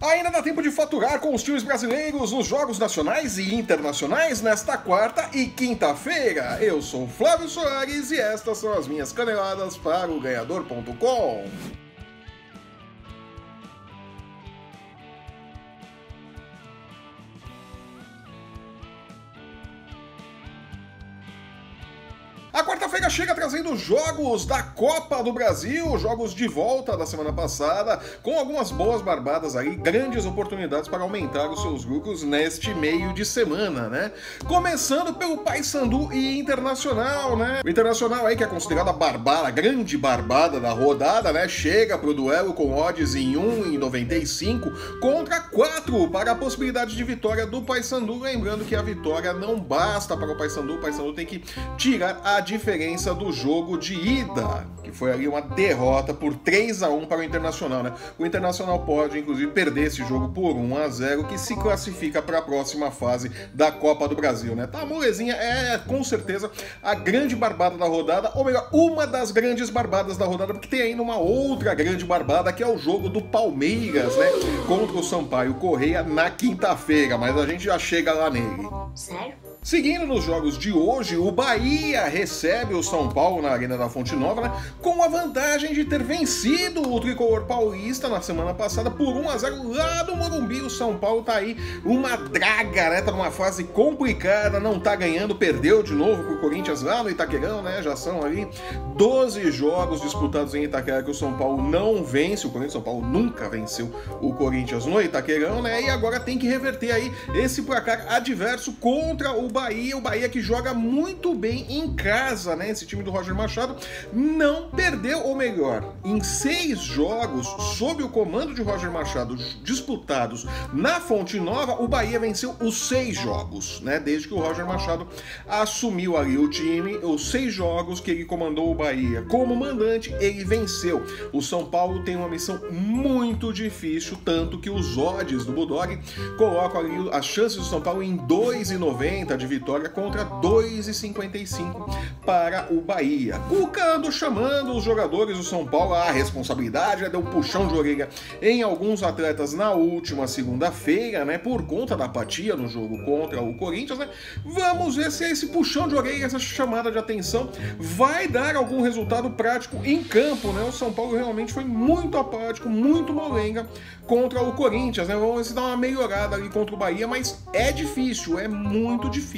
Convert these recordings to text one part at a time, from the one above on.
Ainda dá tempo de faturar com os times brasileiros nos jogos nacionais e internacionais nesta quarta e quinta-feira. Eu sou Flávio Soares e estas são as minhas caneladas para o Ganhador.com. A quarta-feira chega trazendo jogos da Copa do Brasil, jogos de volta da semana passada, com algumas boas barbadas aí, grandes oportunidades para aumentar os seus lucros neste meio de semana, né? Começando pelo Paysandu e Internacional, né? O Internacional aí, que é considerado a grande barbada da rodada, né? Chega pro duelo com odds em 1,95 contra 4 para a possibilidade de vitória do Paysandu. Lembrando que a vitória não basta para o Paysandu tem que tirar a diferença do jogo de ida, que foi ali uma derrota por 3-1 para o Internacional, né? O Internacional pode, inclusive, perder esse jogo por 1-0, que se classifica para a próxima fase da Copa do Brasil, né? Tá, a molezinha é, com certeza, a grande barbada da rodada, ou melhor, uma das grandes barbadas da rodada, porque tem ainda uma outra grande barbada, que é o jogo do Palmeiras, né? Contra o Sampaio Corrêa na quinta-feira, mas a gente já chega lá nele. Sério? Seguindo nos jogos de hoje, o Bahia recebe o São Paulo na Arena da Fonte Nova, né, com a vantagem de ter vencido o tricolor paulista na semana passada por 1-0 lá do Morumbi. O São Paulo tá aí uma draga, né, tá numa fase complicada, não tá ganhando, perdeu de novo pro Corinthians lá no Itaquerão, né, já são ali 12 jogos disputados em Itaquera que o São Paulo não vence, o São Paulo nunca venceu o Corinthians no Itaquerão, né, e agora tem que reverter aí esse placar adverso contra o Bahia que joga muito bem em casa, né? Esse time do Roger Machado não perdeu, ou melhor, em 6 jogos sob o comando de Roger Machado disputados na Fonte Nova, o Bahia venceu os 6 jogos, né? Desde que o Roger Machado assumiu ali o time, os 6 jogos que ele comandou o Bahia como mandante, ele venceu. O São Paulo tem uma missão muito difícil, tanto que os odds do Bulldog colocam ali as chances do São Paulo em 2,90 de vitória contra 2,55 para o Bahia. Cuca andou chamando os jogadores do São Paulo à responsabilidade, deu um puxão de orelha em alguns atletas na última segunda-feira, né, por conta da apatia no jogo contra o Corinthians, né? Vamos ver se esse puxão de orelha, essa chamada de atenção vai dar algum resultado prático em campo, né? O São Paulo realmente foi muito apático, muito molenga contra o Corinthians, né? Vamos ver se dá uma melhorada ali contra o Bahia, mas é difícil, é muito difícil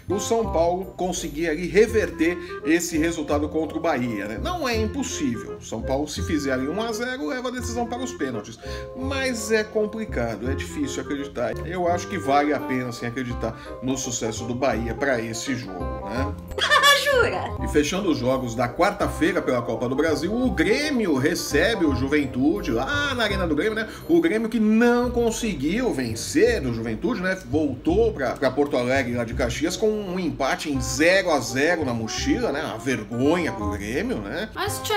o São Paulo conseguir ali reverter esse resultado contra o Bahia, né? Não é impossível. O São Paulo, se fizer ali 1-0, leva a decisão para os pênaltis. Mas é complicado, é difícil acreditar. Eu acho que vale a pena, sim, acreditar no sucesso do Bahia para esse jogo, né? Jura? E fechando os jogos da quarta-feira pela Copa do Brasil, o Grêmio recebe o Juventude lá na Arena do Grêmio, né? O Grêmio que não conseguiu vencer do Juventude, né? Voltou para Porto Alegre, lá de Caxias, com um empate em 0-0 na mochila, né? Uma vergonha pro Grêmio, né? Mas tchê!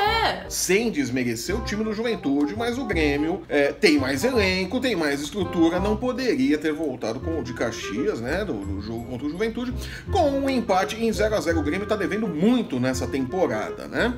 Sem desmerecer o time do Juventude, mas o Grêmio tem mais elenco, tem mais estrutura, não poderia ter voltado com o de Caxias, né? Do jogo contra o Juventude, com um empate em 0-0. O Grêmio tá devendo muito nessa temporada, né?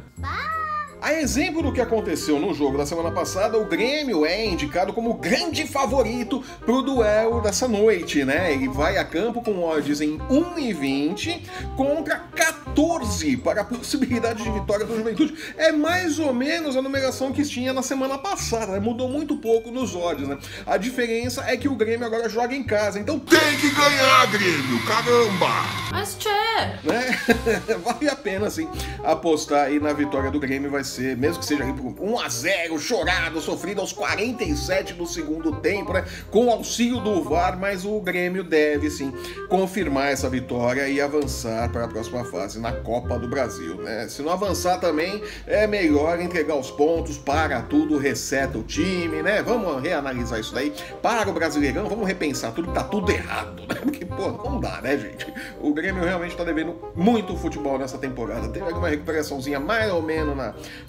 A exemplo do que aconteceu no jogo da semana passada, o Grêmio é indicado como grande favorito pro duelo dessa noite, né? Ele vai a campo com odds em 1,20 contra 14 para a possibilidade de vitória do Juventude. É mais ou menos a numeração que tinha na semana passada, né? Mudou muito pouco nos odds, né? A diferença é que o Grêmio agora joga em casa, então tem que ganhar, Grêmio, caramba! Mas tchê! Né? Vale a pena, sim, apostar aí na vitória do Grêmio. Vai ser, mesmo que seja aí por 1-0, chorado, sofrido aos 47 do segundo tempo, né? Com o auxílio do VAR, mas o Grêmio deve, sim, confirmar essa vitória e avançar para a próxima fase na Copa do Brasil, né? Se não avançar também, é melhor entregar os pontos, para tudo, reseta o time, né? Vamos reanalisar isso daí, para o Brasileirão, vamos repensar tudo, que tá tudo errado, né? Porque, pô, não dá, né, gente? O Grêmio realmente tá devendo muito futebol nessa temporada. Teve uma recuperaçãozinha mais ou menos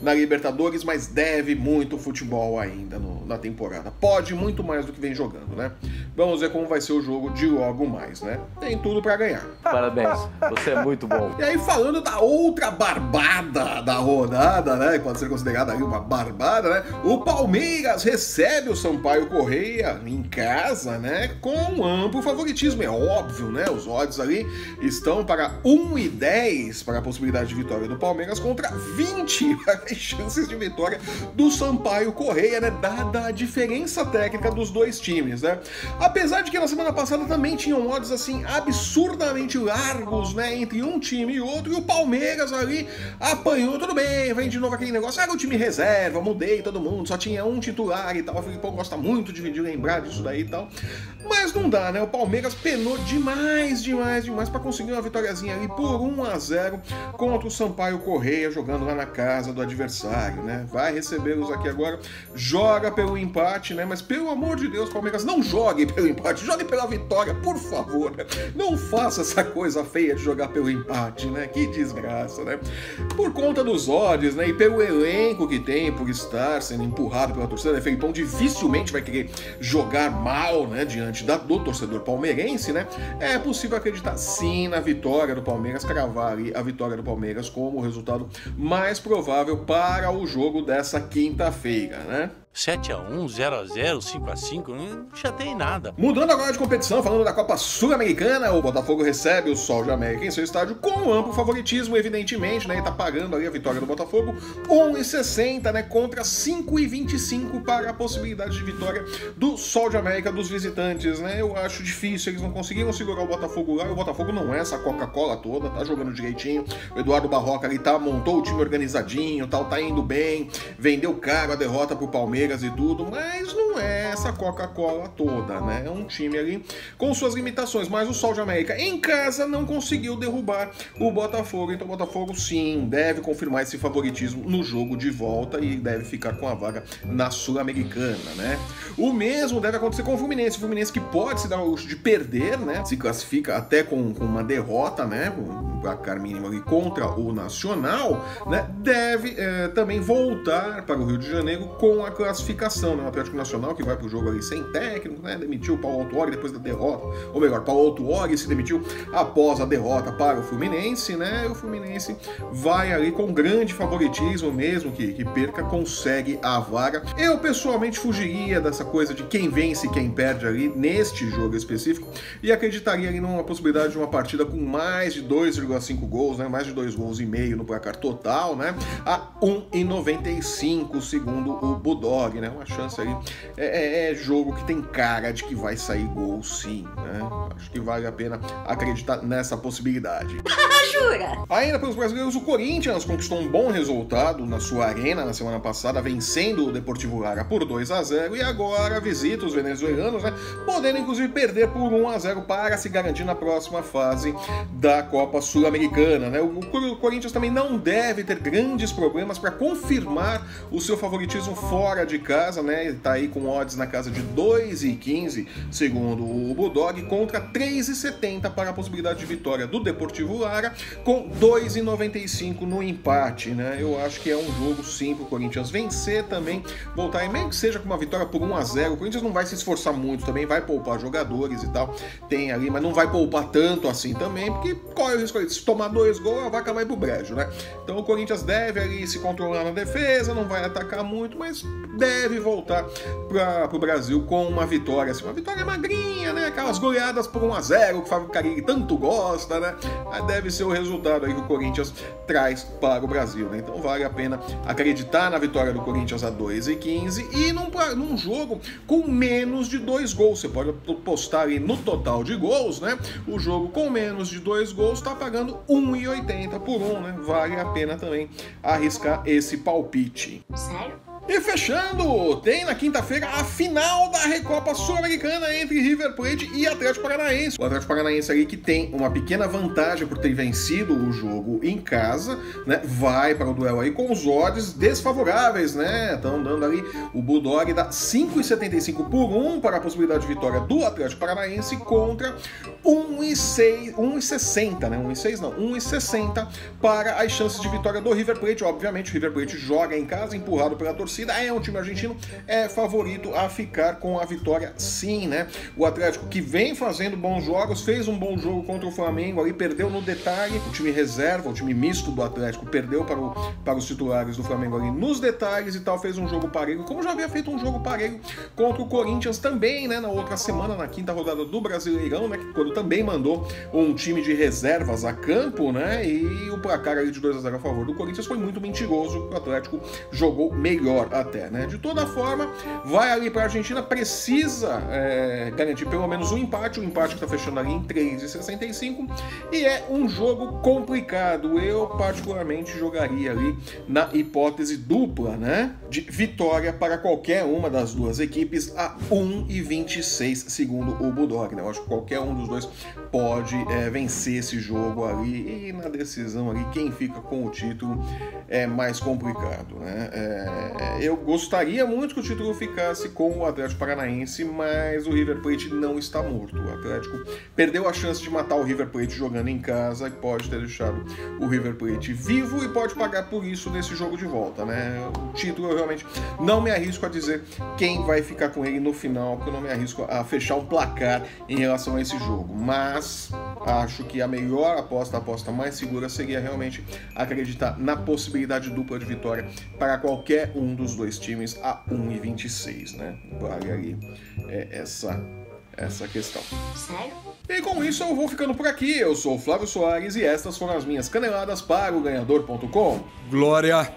na Libertadores, mas deve muito futebol ainda na temporada. Pode muito mais do que vem jogando, né? Vamos ver como vai ser o jogo de logo mais, né? Tem tudo pra ganhar. Parabéns, você é muito bom. E aí, falando da outra barbada da rodada, né? Que pode ser considerada ali uma barbada, né? O Palmeiras recebe o Sampaio Corrêa em casa, né? Com amplo favoritismo, é óbvio, né? Os odds ali estão para 1,10 para a possibilidade de vitória do Palmeiras contra 20 para as chances de vitória do Sampaio Corrêa, né? Dada a diferença técnica dos dois times, né? Apesar de que na semana passada também tinham odds assim absurdamente largos, né? Entre um time e outro, e o Palmeiras ali apanhou, tudo bem, vem de novo aquele negócio, o time reserva, mudei todo mundo, só tinha um titular e tal, o Filipão gosta muito de lembrar disso daí e tal, mas não dá, né? O Palmeiras penou demais para conseguir uma vitóriazinha ali por 1-0 contra o Sampaio Corrêa, jogando lá na casa do adversário, né? Vai recebê-los aqui agora, joga pelo empate, né? Mas pelo amor de Deus, Palmeiras, não jogue pelo empate, jogue pela vitória, por favor, né? Não faça essa coisa feia de jogar pelo empate, né? Que desgraça, né? Por conta dos odds, né? E pelo elenco que tem, por estar sendo empurrado pela torcida, né? Felipão dificilmente vai querer jogar mal, né? Diante do torcedor palmeirense, né? É possível acreditar sim na vitória do Palmeiras, cravar ali a vitória do Palmeiras como o resultado mais provável para o jogo dessa quinta-feira, né? 7-1, 0-0, 5-5, não já tem nada. Mudando agora de competição, falando da Copa Sul-Americana, o Botafogo recebe o Sol de América em seu estádio com amplo favoritismo, evidentemente, né? E tá pagando ali a vitória do Botafogo, 1,60, né? Contra 5,25 para a possibilidade de vitória do Sol de América dos visitantes, né? Eu acho difícil, eles não conseguiram segurar o Botafogo lá, e o Botafogo não é essa Coca-Cola toda, tá jogando direitinho, o Eduardo Barroca ali montou o time organizadinho, tal, tá indo bem, vendeu caro a derrota pro Palmeiras e tudo, mas não é essa Coca-Cola toda, né? É um time ali com suas limitações, mas o Sol de América em casa não conseguiu derrubar o Botafogo, então o Botafogo sim deve confirmar esse favoritismo no jogo de volta e deve ficar com a vaga na Sul-Americana, né? O mesmo deve acontecer com o Fluminense que pode se dar o luxo de perder, né? Se classifica até com uma derrota, né? Um placar mínimo ali contra o Nacional, né? Deve também voltar para o Rio de Janeiro com a classificação, né? O Atlético Nacional que vai pro jogo ali sem técnico, né? Demitiu o Paulo Autuori depois da derrota, ou melhor, Paulo Autuori se demitiu após a derrota para o Fluminense, né? E o Fluminense vai ali com grande favoritismo, mesmo que perca, consegue a vaga. Eu pessoalmente fugiria dessa coisa de quem vence e quem perde ali neste jogo específico e acreditaria ali numa possibilidade de uma partida com mais de 2,5 gols, né? Mais de 2,5 gols no placar total, né? A 1,95 segundo o Budog, né? Uma chance aí, é jogo que tem cara de que vai sair gol sim, né? Acho que vale a pena acreditar nessa possibilidade. Jura? Ainda pelos brasileiros, o Corinthians conquistou um bom resultado na sua arena na semana passada, vencendo o Deportivo Lara por 2-0 e agora visita os venezuelanos, né? Podendo inclusive perder por 1-0 para se garantir na próxima fase da Copa Sul-Americana, né? O Corinthians também não deve ter grandes problemas para confirmar o seu favoritismo fora de casa, né? Tá aí com odds na casa de 2,15 segundo o Budog contra 3,70 para a possibilidade de vitória do Deportivo Lara, com 2,95 no empate, né? Eu acho que é um jogo sim pro Corinthians vencer também, voltar e mesmo que seja com uma vitória por 1-0, o Corinthians não vai se esforçar muito também, vai poupar jogadores e tal, tem ali, mas não vai poupar tanto assim também, porque corre o risco de se tomar 2 gols, a vaca vai pro brejo, né? Então o Corinthians deve ali se controlar na defesa, não vai atacar muito, mas deve voltar pro Brasil com uma vitória, assim, uma vitória magrinha, né? Aquelas goleadas por 1-0 que o Fábio Carille tanto gosta, né? Deve ser o resultado aí que o Corinthians traz para o Brasil, né? Então vale a pena acreditar na vitória do Corinthians a 2,15 e num jogo com menos de 2 gols. Você pode postar aí no total de gols, né? O jogo com menos de 2 gols tá pagando 1,80 por 1, né? Vale a pena também arriscar esse palpite. Sério? E fechando, tem na quinta-feira a final da Recopa Sul-Americana entre River Plate e Atlético Paranaense. O Atlético Paranaense ali que tem uma pequena vantagem por ter vencido o jogo em casa, né? Vai para o duelo aí com os odds desfavoráveis, né? Estão dando ali, o Bulldog dá 5,75 por 1 para a possibilidade de vitória do Atlético Paranaense contra 1,60, né? 1,6 não, 1,60 para as chances de vitória do River Plate. Obviamente o River Plate joga em casa, empurrado pela torcida, torcida, é um time argentino, é favorito a ficar com a vitória sim, né? O Atlético, que vem fazendo bons jogos, fez um bom jogo contra o Flamengo, ali perdeu no detalhe, o time reserva, o time misto do Atlético perdeu para os titulares do Flamengo ali nos detalhes e tal, fez um jogo parelho, como já havia feito um jogo parelho contra o Corinthians também, né? Na outra semana, na quinta rodada do Brasileirão, né? Quando também mandou um time de reservas a campo, né? E o placar ali de 2-0 a favor do Corinthians foi muito mentiroso, o Atlético jogou melhor até, né? De toda forma, vai ali para a Argentina, precisa garantir pelo menos um empate, o empate que está fechando ali em 3,65, e é um jogo complicado. Eu particularmente jogaria ali na hipótese dupla, né? De vitória para qualquer uma das duas equipes a 1,26 segundo o Bulldog, né? Eu acho que qualquer um dos dois pode vencer esse jogo ali, e na decisão ali quem fica com o título é mais complicado, né? Eu gostaria muito que o título ficasse com o Atlético Paranaense, mas o River Plate não está morto. O Atlético perdeu a chance de matar o River Plate jogando em casa, que pode ter deixado o River Plate vivo e pode pagar por isso nesse jogo de volta, né? O título eu realmente não me arrisco a dizer quem vai ficar com ele no final, porque eu não me arrisco a fechar um placar em relação a esse jogo, mas acho que a melhor aposta, a aposta mais segura seria realmente acreditar na possibilidade dupla de vitória para qualquer um dos dois times a 1,26, né? Vale ali essa questão. Sério? E com isso eu vou ficando por aqui. Eu sou o Flávio Soares e estas foram as minhas caneladas para o Ganhador.com. Glória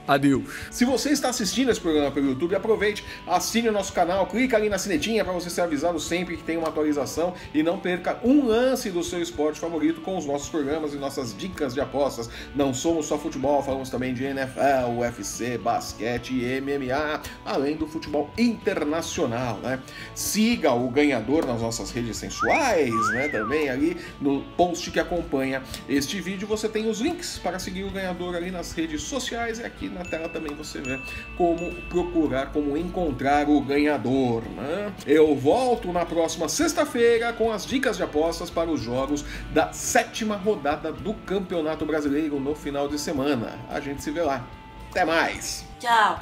a Deus. Se você está assistindo esse programa pelo YouTube, aproveite, assine o nosso canal, clica ali na sinetinha para você ser avisado sempre que tem uma atualização e não perca um lance do seu esporte favorito com os nossos programas e nossas dicas de apostas. Não somos só futebol, falamos também de NFL, UFC, basquete e MMA, além do futebol internacional, né? Siga o Ganhador nas nossas redes sensuais, né? Também ali no post que acompanha este vídeo você tem os links para seguir o Ganhador ali nas redes sociais, e aqui na tela também você vê como procurar, como encontrar o ganhador, né? Eu volto na próxima sexta-feira com as dicas de apostas para os jogos da 7ª rodada do Campeonato Brasileiro no final de semana. A gente se vê lá. Até mais! Tchau!